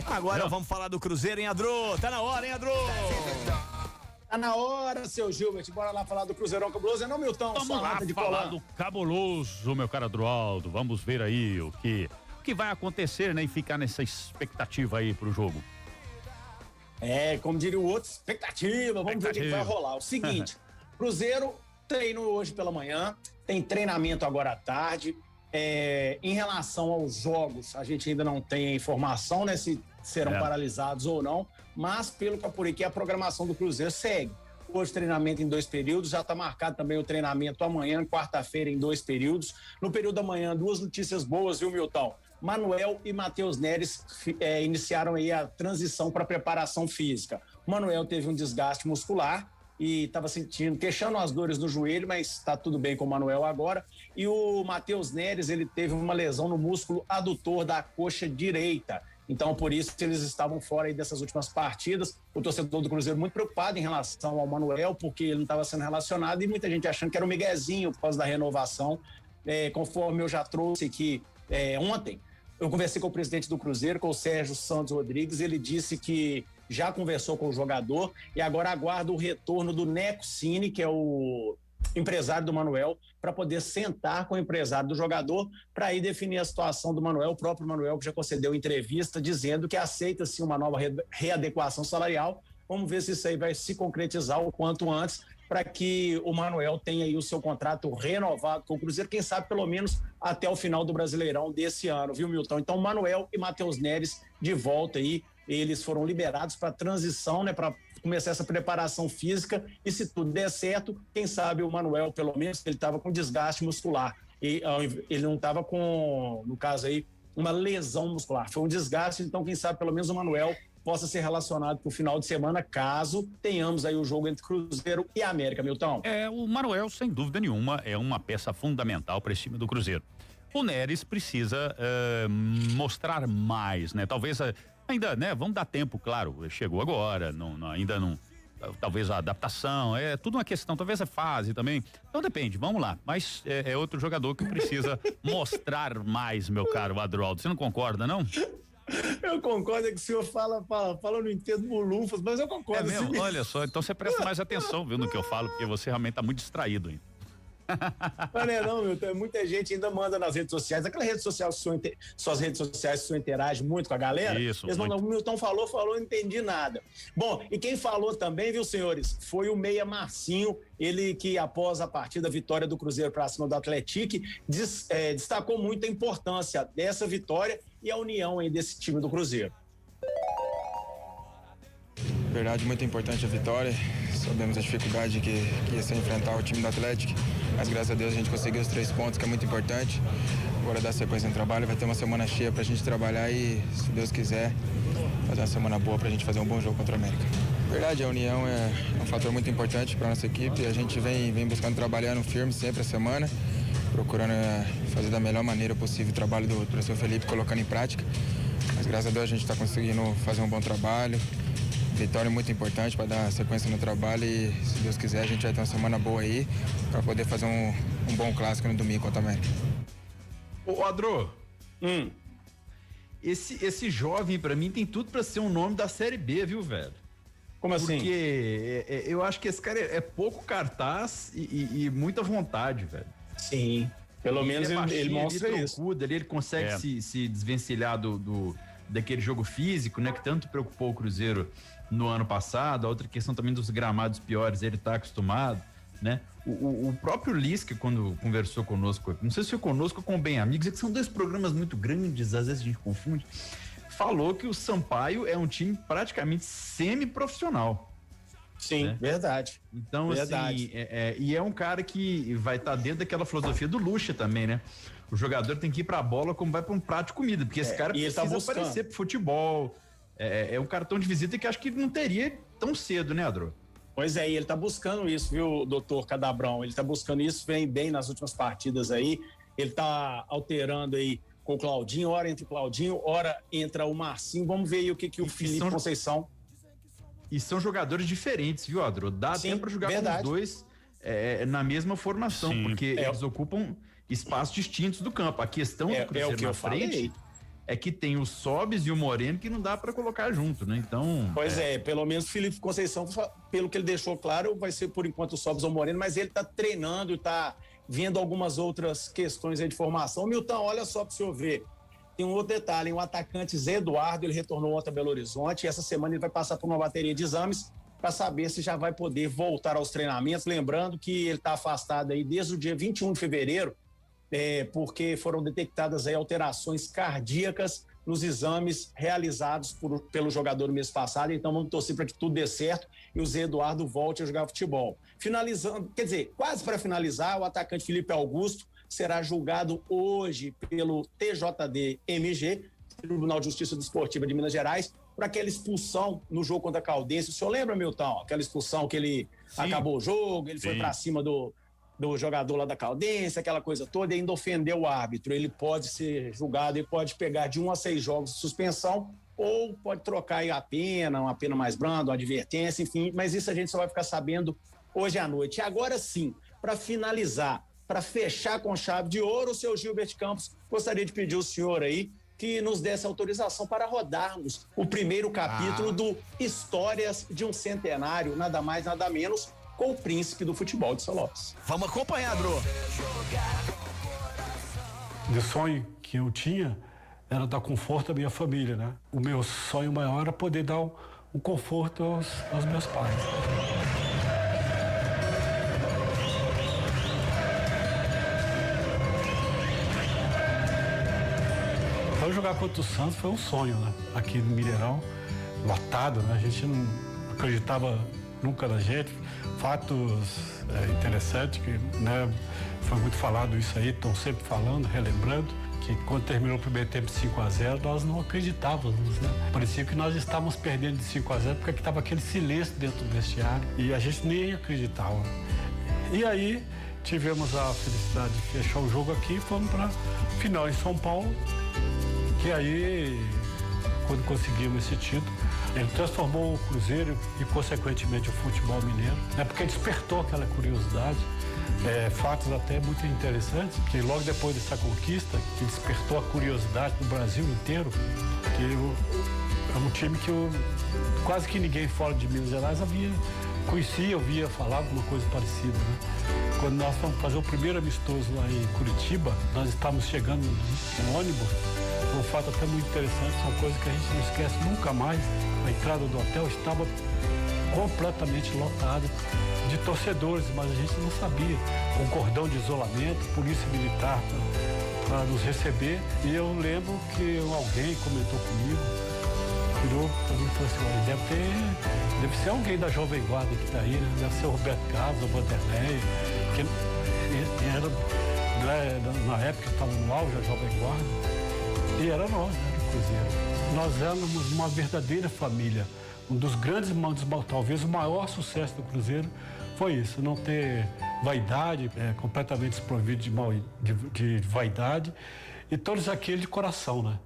Agora vamos falar do Cruzeiro, hein, Adro? Tá na hora, hein, Adro? Tá na hora, seu Gilbert. Bora lá falar do Cruzeirão Cabuloso. É não, Milton? Vamos lá falar do Cabuloso, meu caro Adroaldo. Vamos ver aí o que vai acontecer, né? E ficar nessa expectativa aí pro jogo. Como diria o outro, expectativa. Vamos ver o que vai rolar. O seguinte, Cruzeiro treino hoje pela manhã, tem treinamento agora à tarde. Em relação aos jogos, a gente ainda não tem informação, né, se serão paralisados ou não, mas pelo que eu apurei aqui, a programação do Cruzeiro segue. Hoje treinamento em 2 períodos, já está marcado também o treinamento amanhã, quarta-feira, em 2 períodos. No período da manhã, 2 notícias boas, viu, Milton? Manuel e Matheus Neres iniciaram aí a transição para preparação física. O Manuel teve um desgaste muscular e estava queixando as dores no joelho, mas está tudo bem com o Manuel agora. E o Matheus Neres, ele teve uma lesão no músculo adutor da coxa direita. Então, por isso, eles estavam fora aí dessas últimas partidas. O torcedor do Cruzeiro muito preocupado em relação ao Manuel, porque ele não estava sendo relacionado e muita gente achando que era um miguezinho por causa da renovação. Conforme eu já trouxe aqui ontem, eu conversei com o presidente do Cruzeiro, com o Sérgio Santos Rodrigues. Ele disse que já conversou com o jogador e agora aguarda o retorno do Neco Cine, que é o empresário do Manuel, para poder sentar com o empresário do jogador para aí definir a situação do Manuel. O próprio Manuel que já concedeu entrevista dizendo que aceita sim uma nova readequação salarial. Vamos ver se isso aí vai se concretizar o quanto antes para que o Manuel tenha aí o seu contrato renovado com o Cruzeiro, quem sabe pelo menos até o final do Brasileirão desse ano, viu, Milton? Então, Manuel e Matheus Neres de volta aí, eles foram liberados para transição, né, para começar essa preparação física e se tudo der certo, quem sabe o Manuel, pelo menos, ele estava com desgaste muscular e ele não estava com, no caso aí, uma lesão muscular, foi um desgaste, então quem sabe pelo menos o Manuel possa ser relacionado para o final de semana, caso tenhamos aí o jogo entre Cruzeiro e América, Milton. O Manuel, sem dúvida nenhuma, é uma peça fundamental para esse time do Cruzeiro. O Neres precisa mostrar mais, né? Talvez ainda, né? Vamos dar tempo, claro, chegou agora, ainda não, talvez a adaptação, tudo uma questão, talvez a fase também, então depende, vamos lá, mas é outro jogador que precisa mostrar mais, meu caro Adroaldo, você não concorda, não? Eu concordo, que o senhor fala, eu não entendo bolufas, mas eu concordo. É mesmo? Olha só, então você presta mais atenção, viu, no que eu falo, porque você realmente tá muito distraído ainda. Não, Milton, muita gente ainda manda nas redes sociais, aquelas redes sociais, suas redes sociais, que o senhor interage muito com a galera. Isso. Eles mandam, o Milton falou, não entendi nada. Bom, e quem falou também, viu, senhores, foi o meia Marcinho, ele que após a partida, a vitória do Cruzeiro para cima do Atlético, destacou muito a importância dessa vitória e a união aí desse time do Cruzeiro. Verdade, muito importante a vitória. Sabemos a dificuldade que ia ser enfrentar o time do Atlético, mas graças a Deus a gente conseguiu os 3 pontos, que é muito importante. Agora dar sequência no trabalho, vai ter uma semana cheia pra gente trabalhar e, se Deus quiser, fazer uma semana boa pra gente fazer um bom jogo contra o América. Verdade, a união é um fator muito importante pra nossa equipe. A gente vem buscando, trabalhando firme sempre a semana, procurando fazer da melhor maneira possível o trabalho do professor Felipe, colocando em prática. Mas graças a Deus a gente está conseguindo fazer um bom trabalho. Vitória muito importante para dar sequência no trabalho e, se Deus quiser, a gente vai ter uma semana boa aí para poder fazer um bom clássico no domingo contra a América. Ô, Adro, esse jovem, para mim, tem tudo para ser um nome da Série B, viu, velho? Como assim? Porque eu acho que esse cara é pouco cartaz e muita vontade, velho. Sim, pelo menos ele mostra isso. Ele consegue se desvencilhar daquele jogo físico, né, que tanto preocupou o Cruzeiro no ano passado. A outra questão também dos gramados piores, ele tá acostumado, né? O próprio Lisca, quando conversou conosco, não sei se foi conosco ou com o Bem Amigos, é que são 2 programas muito grandes, às vezes a gente confunde, falou que o Sampaio é um time praticamente semi-profissional. Sim, né? Verdade. Então, verdade. Assim, e é um cara que vai estar dentro daquela filosofia do Lucha também, né? O jogador tem que ir pra bola como vai pra um prato de comida, porque esse cara precisa aparecer pro futebol. É um cartão de visita que acho que não teria tão cedo, né, Adro? Pois é, e ele tá buscando isso, viu, doutor Cadabrão? Ele tá buscando isso, vem bem nas últimas partidas aí. Ele tá alterando aí com o Claudinho, hora entre o Claudinho, hora entra o Marcinho. Vamos ver aí o que o Felipe Conceição... E são jogadores diferentes, viu, Adro? Dá tempo pra jogar com os dois na mesma formação, porque eles ocupam espaços distintos do campo. A questão do Cruzeiro na frente é que tem o Sobis e o Moreno que não dá para colocar junto, né? Então. Pois pelo menos o Felipe Conceição, pelo que ele deixou claro, vai ser por enquanto o Sobis ou o Moreno, mas ele tá treinando e tá vendo algumas outras questões aí de formação. Milton, olha só para o senhor ver. Tem um outro detalhe, o atacante Zé Eduardo, ele retornou ontem a Belo Horizonte e essa semana ele vai passar por uma bateria de exames para saber se já vai poder voltar aos treinamentos. Lembrando que ele está afastado aí desde o dia 21 de fevereiro, porque foram detectadas aí alterações cardíacas nos exames realizados pelo jogador no mês passado. Então vamos torcer para que tudo dê certo e o Zé Eduardo volte a jogar futebol. Finalizando, quer dizer, quase para finalizar, o atacante Felipe Augusto será julgado hoje pelo TJD-MG, Tribunal de Justiça Desportiva de Minas Gerais, por aquela expulsão no jogo contra a Caldense. O senhor lembra, Milton? Aquela expulsão que ele acabou o jogo, ele foi para cima do jogador lá da Caldense, aquela coisa toda, e ainda ofendeu o árbitro. Ele pode ser julgado e pode pegar de 1 a 6 jogos de suspensão ou pode trocar aí a pena, uma pena mais branda, uma advertência, enfim, mas isso a gente só vai ficar sabendo hoje à noite. E agora sim, para finalizar, para fechar com chave de ouro, o seu Gilbert Campos, gostaria de pedir ao senhor aí que nos desse autorização para rodarmos o primeiro capítulo do Histórias de um Centenário, nada mais, nada menos, com o príncipe do futebol de São Lopes. Vamos acompanhar, Dro. O sonho que eu tinha era dar conforto à minha família, né? O meu sonho maior era poder dar um conforto aos meus pais. Então jogar contra o Santos foi um sonho, né? Aqui no Mineirão, lotado, né? A gente não acreditava nunca na gente. Fatos interessantes, que, né, foi muito falado isso aí, estão sempre falando, relembrando, que quando terminou o primeiro tempo 5-0, nós não acreditávamos, né? Parecia que nós estávamos perdendo de 5-0 porque estava aquele silêncio dentro do vestiário e a gente nem acreditava. E aí tivemos a felicidade de fechar o jogo aqui e fomos para final em São Paulo, que aí, quando conseguimos esse título, ele transformou o Cruzeiro e, consequentemente, o futebol mineiro, né? Porque despertou aquela curiosidade, fatos até muito interessantes, que logo depois dessa conquista, que despertou a curiosidade do Brasil inteiro, que é um time que quase que ninguém fora de Minas Gerais conhecia, ouvia falar alguma coisa parecida, né? Quando nós fomos fazer o primeiro amistoso lá em Curitiba, nós estávamos chegando no ônibus, um fato até muito interessante, são coisas que a gente não esquece nunca mais. A entrada do hotel estava completamente lotada de torcedores, mas a gente não sabia. Com cordão de isolamento, polícia militar para nos receber. E eu lembro que alguém comentou comigo, virou para mim e falou assim: deve ser alguém da Jovem Guarda que está aí, né? Deve ser o Roberto Carlos, o Vanderlei, que era, na época estava no auge a Jovem Guarda. E era nós, né, do Cruzeiro. Nós éramos uma verdadeira família. Um dos grandes, talvez o maior sucesso do Cruzeiro foi isso, não ter vaidade, completamente desprovido de vaidade, e todos aqueles de coração, né?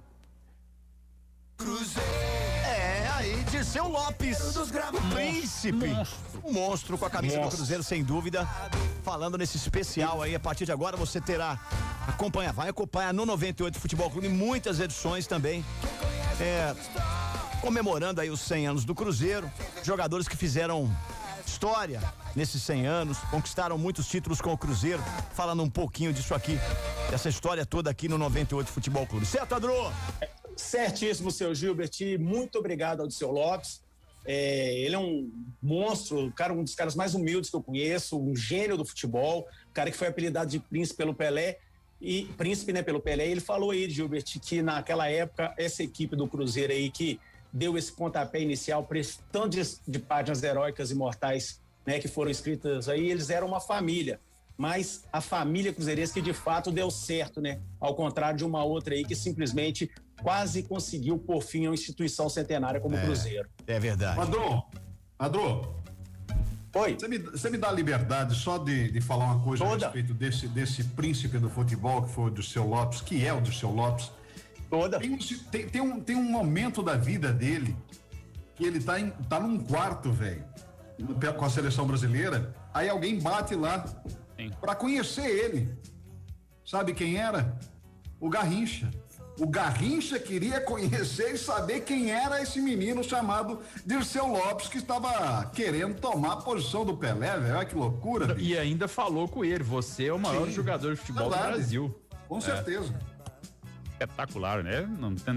Cruzeiro. Aí, Dirceu Lopes, o príncipe, um monstro com a camisa do Cruzeiro, sem dúvida. Falando nesse especial aí, a partir de agora você vai acompanhar no 98 Futebol Clube muitas edições também, comemorando aí os 100 anos do Cruzeiro, jogadores que fizeram história nesses 100 anos, conquistaram muitos títulos com o Cruzeiro, falando um pouquinho disso aqui, dessa história toda aqui no 98 Futebol Clube. Certo, Adro? Certíssimo, seu Gilbert, muito obrigado ao Dirceu Lopes. Ele é um monstro, um dos caras mais humildes que eu conheço, um gênio do futebol, cara que foi apelidado de príncipe pelo Pelé, pelo Pelé. Ele falou aí, Gilbert, que naquela época essa equipe do Cruzeiro aí que deu esse pontapé inicial para esse tanto de páginas heróicas e imortais, né, que foram escritas aí, eles eram uma família, mas a família cruzeirense que de fato deu certo, né, ao contrário de uma outra aí que simplesmente quase conseguiu por fim uma instituição centenária como o Cruzeiro. É verdade. Adro, oi. Você me dá a liberdade só de falar uma coisa a respeito desse príncipe do futebol que foi o Dirceu Lopes, que é o Dirceu Lopes. Toda. Tem um momento da vida dele que ele tá num quarto, velho, com a seleção brasileira, aí alguém bate lá para conhecer ele. Sabe quem era? O Garrincha. O Garrincha queria conhecer e saber quem era esse menino chamado Dirceu Lopes, que estava querendo tomar a posição do Pelé, velho. Olha que loucura. E ainda falou com ele, você é o maior jogador de futebol do Brasil. Com certeza. Espetacular, né? Não tem